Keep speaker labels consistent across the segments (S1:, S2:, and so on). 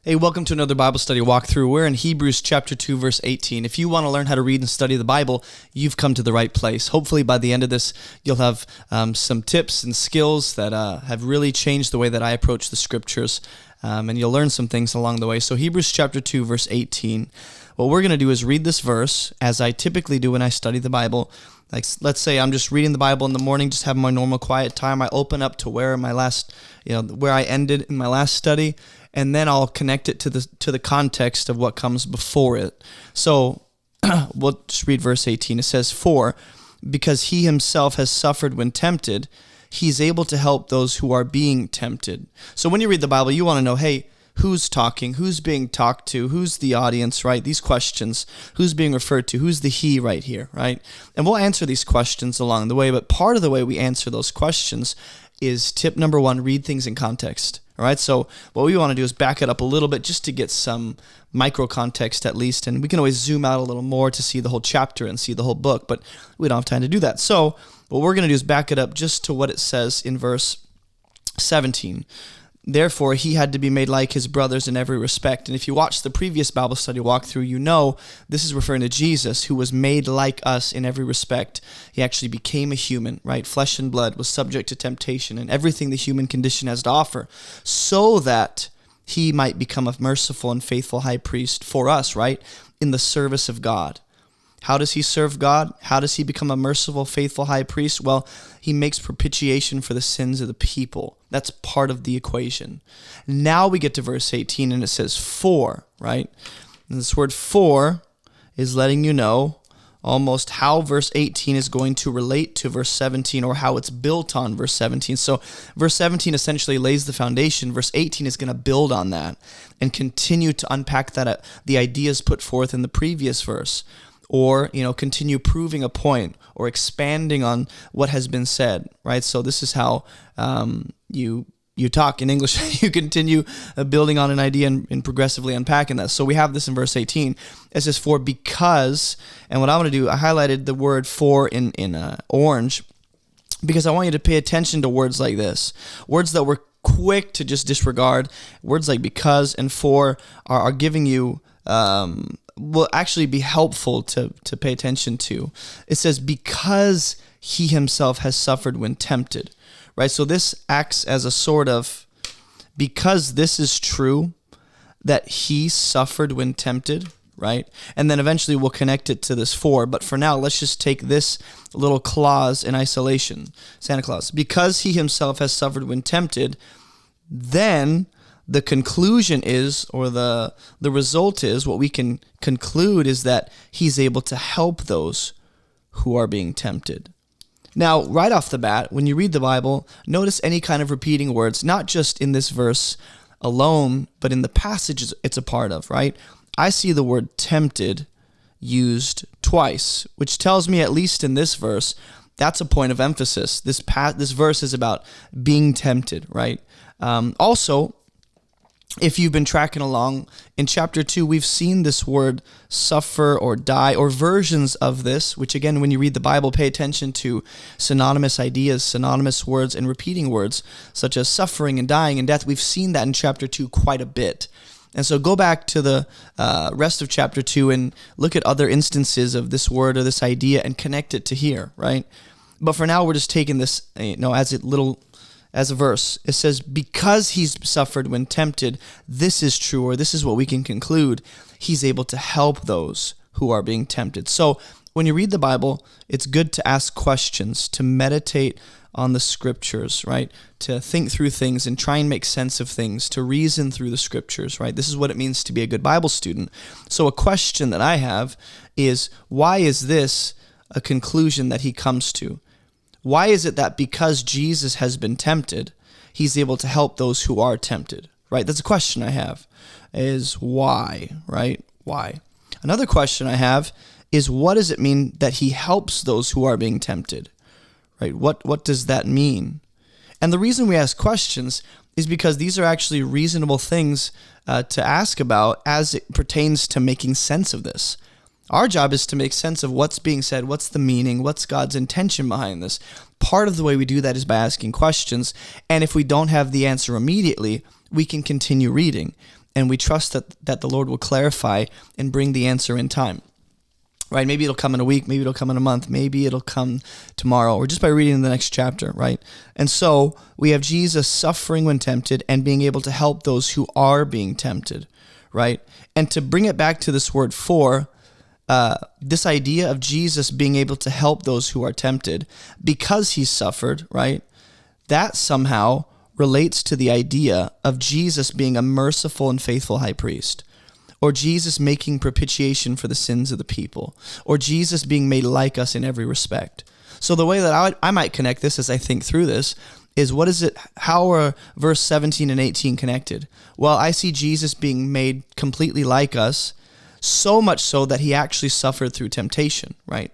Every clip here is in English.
S1: Hey, welcome to another Bible study walkthrough. We're in Hebrews chapter 2, verse 18. If you want to learn how to read and study the Bible, you've come to the right place. Hopefully by the end of this, you'll have some tips and skills that have really changed the way that I approach the scriptures, and you'll learn some things along the way. So Hebrews chapter 2, verse 18. What we're going to do is read this verse, as I typically do when I study the Bible. Like, let's say I'm just reading the Bible in the morning, just having my normal quiet time. I open up to where I ended in my last study, and then I'll connect it to the context of what comes before it. So we'll just read verse 18. It says, "For because he himself has suffered when tempted, he's able to help those who are being tempted." So when you read the Bible, you want to know, hey, who's talking? Who's being talked to? Who's the audience, right? These questions. Who's being referred to? Who's the he right here, right? And we'll answer these questions along the way, but part of the way we answer those questions is tip number one, read things in context. All right, so what we want to do is back it up a little bit just to get some micro context at least, and we can always zoom out a little more to see the whole chapter and see the whole book, but we don't have time to do that. So what we're going to do is back it up just to what it says in verse 17. "Therefore, he had to be made like his brothers in every respect." And if you watch the previous Bible study walkthrough, you know this is referring to Jesus, who was made like us in every respect. He actually became a human, right? Flesh and blood, was subject to temptation and everything the human condition has to offer, so that he might become a merciful and faithful high priest for us, right? In the service of God. How does he serve God? How does he become a merciful, faithful high priest? Well, he makes propitiation for the sins of the people. That's part of the equation. Now we get to verse 18, and it says "for," right? And this word "for" is letting you know almost how verse 18 is going to relate to verse 17, or how it's built on verse 17. So verse 17 essentially lays the foundation. Verse 18 is going to build on that and continue to unpack the ideas put forth in the previous verse, or continue proving a point or expanding on what has been said, right? So this is how you talk in English. You continue building on an idea and progressively unpacking that. So we have this in verse 18. It says "for because," and what I'm going to do, I highlighted the word "for" in orange, because I want you to pay attention to words like this, words that we're quick to just disregard. Words like "because" and "for" are giving you will actually be helpful to pay attention to. It says "because he himself has suffered when tempted," right? So this acts as a sort of, because this is true, that he suffered when tempted, right? And then eventually we'll connect it to this "for," but for now, let's just take this little clause in isolation. Santa Claus. "Because he himself has suffered when tempted, then the conclusion is, or the result is, what we can conclude is that he's able to help those who are being tempted." Now, right off the bat, when you read the Bible, notice any kind of repeating words, not just in this verse alone, but in the passages it's a part of, right? I see the word "tempted" used twice, which tells me, at least in this verse, that's a point of emphasis. This verse is about being tempted, right? Also, if you've been tracking along, in chapter 2, we've seen this word "suffer" or "die," or versions of this, which again, when you read the Bible, pay attention to synonymous ideas, synonymous words, and repeating words, such as suffering and dying and death. We've seen that in chapter 2 quite a bit. And so go back to the rest of chapter 2 and look at other instances of this word or this idea and connect it to here, right? But for now, we're just taking this as a verse. It says, "because he's suffered when tempted, this is true," or this is what we can conclude, he's able to help those who are being tempted. So when you read the Bible, it's good to ask questions, to meditate on the scriptures, right? To think through things and try and make sense of things, to reason through the scriptures, right? This is what it means to be a good Bible student. So a question that I have is, why is this a conclusion that he comes to? Why is it that because Jesus has been tempted, he's able to help those who are tempted, right? That's a question I have, is why, right? Why? Another question I have is, what does it mean that he helps those who are being tempted, right? What does that mean? And the reason we ask questions is because these are actually reasonable things to ask about as it pertains to making sense of this. Our job is to make sense of what's being said, what's the meaning, what's God's intention behind this. Part of the way we do that is by asking questions, and if we don't have the answer immediately, we can continue reading. and we trust that the Lord will clarify and bring the answer in time. Right? Maybe it'll come in a week, maybe it'll come in a month, maybe it'll come tomorrow, or just by reading the next chapter, right? And so we have Jesus suffering when tempted and being able to help those who are being tempted, right? And to bring it back to this word for, this idea of Jesus being able to help those who are tempted because he suffered, right? That somehow relates to the idea of Jesus being a merciful and faithful high priest, or Jesus making propitiation for the sins of the people, or Jesus being made like us in every respect. So the way that I might connect this as I think through this is, how are verse 17 and 18 connected? Well, I see Jesus being made completely like us, so much so that he actually suffered through temptation, right?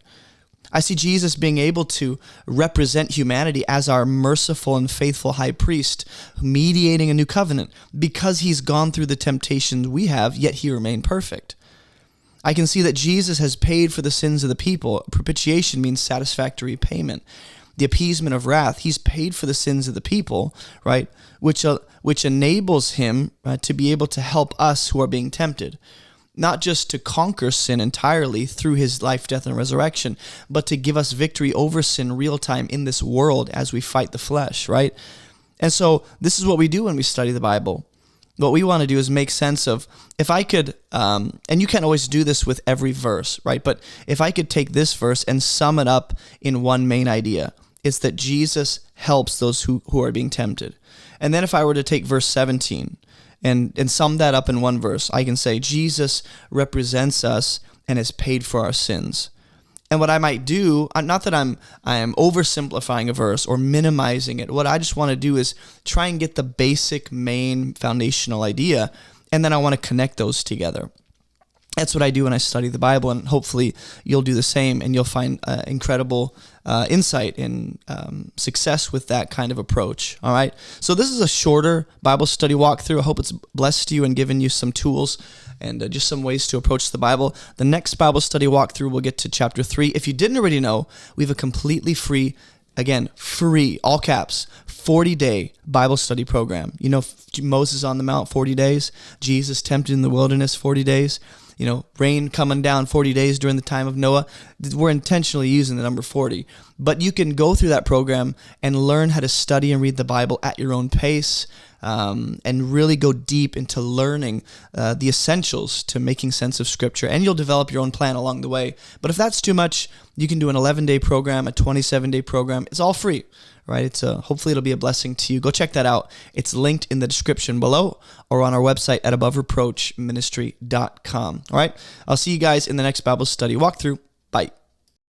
S1: I see Jesus being able to represent humanity as our merciful and faithful high priest, mediating a new covenant, because he's gone through the temptations we have, yet he remained perfect. I can see that Jesus has paid for the sins of the people. Propitiation means satisfactory payment. The appeasement of wrath, he's paid for the sins of the people, right? Which enables him to be able to help us who are being tempted. Not just to conquer sin entirely through his life, death, and resurrection, but to give us victory over sin real time in this world as we fight the flesh, right? And so this is what we do when we study the Bible. What we want to do is make sense of, if I could, and you can't always do this with every verse, right? But if I could take this verse and sum it up in one main idea, it's that Jesus helps those who are being tempted. And then if I were to take verse 17, and sum that up in one verse, I can say Jesus represents us and has paid for our sins. And what I might do, not that I am oversimplifying a verse or minimizing it. What I just want to do is try and get the basic, main, foundational idea, and then I want to connect those together. That's what I do when I study the Bible, and hopefully you'll do the same, and you'll find incredible insight and success with that kind of approach. All right. So this is a shorter Bible study walkthrough. I hope it's blessed you and given you some tools and just some ways to approach the Bible. The next Bible study walkthrough, we'll get to chapter 3. If you didn't already know, we have a completely free, again, free, all caps, 40-day Bible study program. You know, Moses on the Mount, 40 days. Jesus tempted in the wilderness, 40 days. You know, rain coming down 40 days during the time of Noah. We're intentionally using the number 40. But you can go through that program and learn how to study and read the Bible at your own pace, and really go deep into learning the essentials to making sense of Scripture. And you'll develop your own plan along the way. But if that's too much, you can do an 11-day program, a 27-day program. It's all free, right? Hopefully it'll be a blessing to you. Go check that out. It's linked in the description below or on our website at abovereproachministry.com. All right? I'll see you guys in the next Bible study walkthrough. Bye.